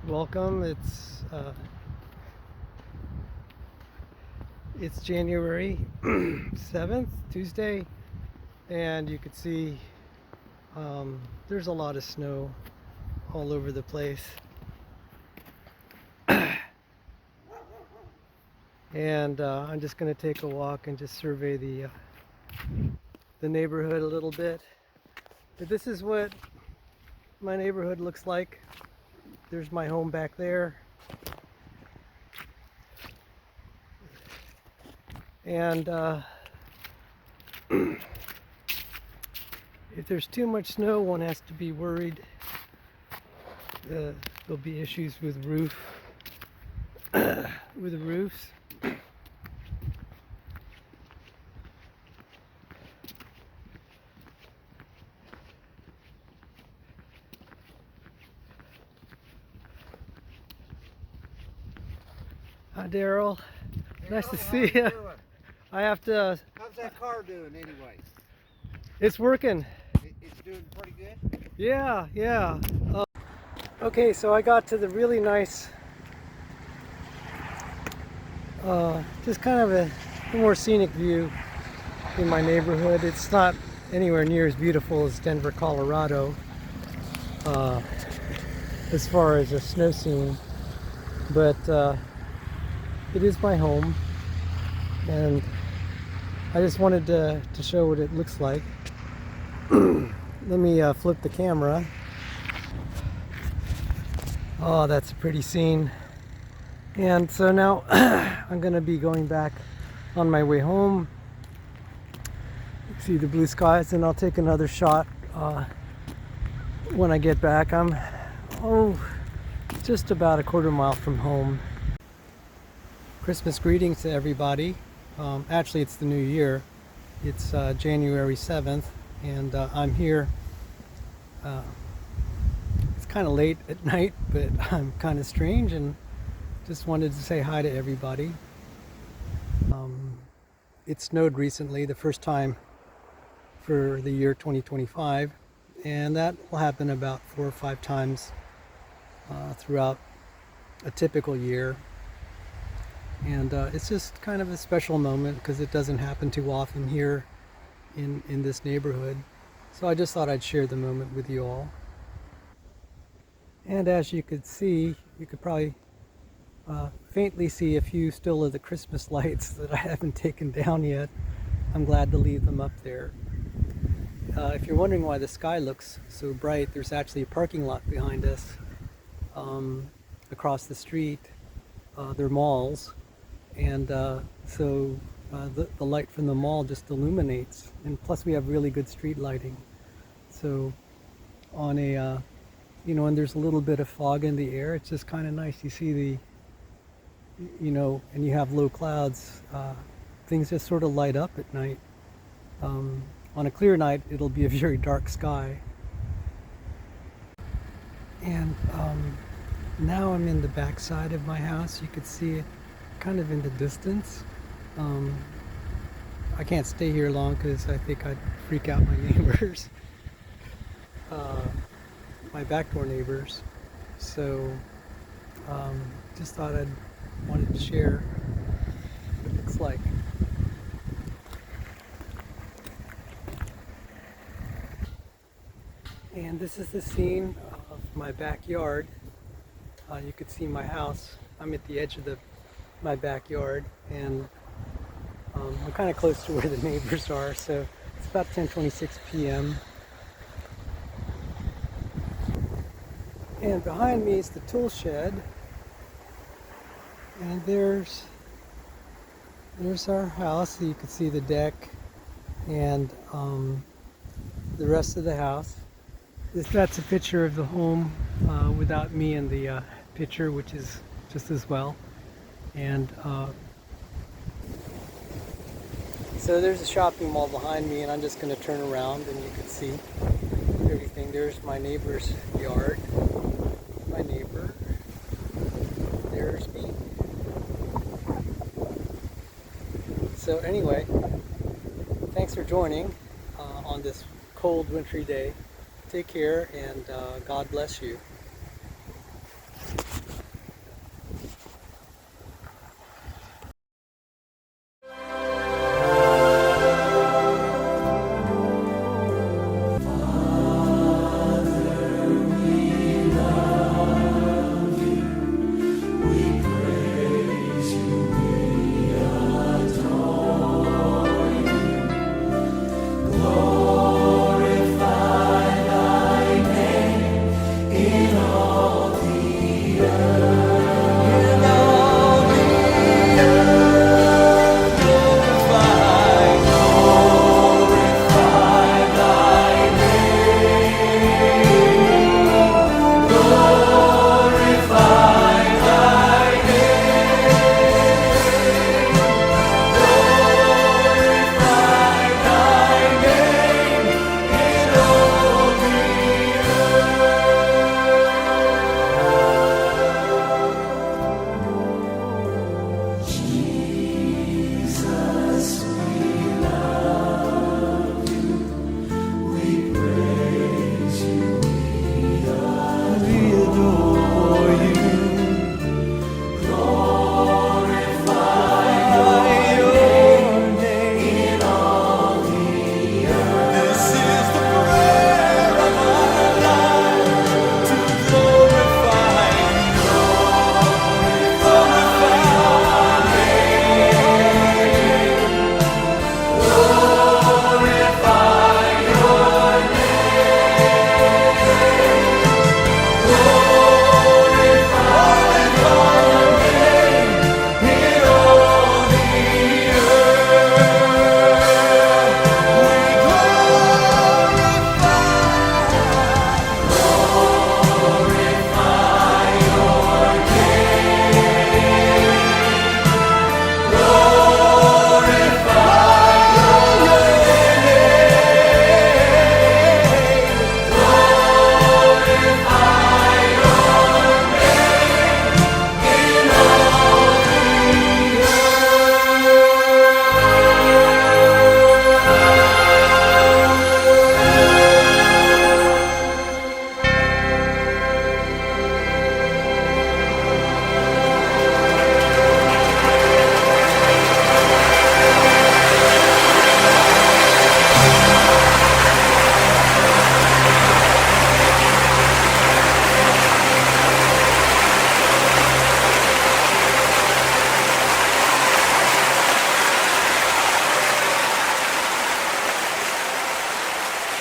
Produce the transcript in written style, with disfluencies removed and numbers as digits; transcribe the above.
welcome. It's January 7th, Tuesday, and you can see there's a lot of snow all over the place. And I'm just going to take a walk and just survey the neighborhood a little bit. But this is what my neighborhood looks like. There's my home back there. And if there's too much snow, one has to be worried. There'll be issues with roofs. Hi, Daryl. Nice to see you. I have to. How's that car doing anyway? It's working. It's doing pretty good? Yeah. Okay, so I got to the really nice, just kind of a more scenic view in my neighborhood. It's not anywhere near as beautiful as Denver, Colorado, as far as a snow scene, but it is my home, and I just wanted to show what it looks like. Let me flip the camera. Oh, that's a pretty scene. And so now I'm going to be going back on my way home. See the blue skies, and I'll take another shot when I get back. I'm just about a quarter mile from home. Christmas greetings to everybody. Actually, it's the new year. It's January 7th, and I'm here. It's kind of late at night, but I'm kind of strange, and just wanted to say hi to everybody. It snowed recently, the first time for the year 2025, and that will happen about 4 or 5 times throughout a typical year. And it's just kind of a special moment because it doesn't happen too often here in this neighborhood. So I just thought I'd share the moment with you all. And as you could see, you could probably faintly see a few still of the Christmas lights that I haven't taken down yet. I'm glad to leave them up there. If you're wondering why the sky looks so bright, there's actually a parking lot behind us across the street. They're malls. And so the light from the mall just illuminates, and plus we have really good street lighting. So on a and there's a little bit of fog in the air, it's just kind of nice. You see and you have low clouds, things just sort of light up at night. On a clear night it'll be a very dark sky. And now I'm in the back side of my house. You could see it kind of in the distance. I can't stay here long because I think I'd freak out my neighbors, my backdoor neighbors. So just thought I'd wanted to share what it looks like. And this is the scene of my backyard. You could see my house. I'm at the edge of my backyard, and I'm kind of close to where the neighbors are, so it's about 10:26 p.m. And behind me is the tool shed, and there's our house. You can see the deck and the rest of the house. That's a picture of the home without me in the picture, which is just as well. And so there's a shopping mall behind me, and I'm just going to turn around and you can see everything. There's my neighbor's yard, my neighbor, there's me. So anyway, thanks for joining on this cold wintry day. Take care, and God bless you.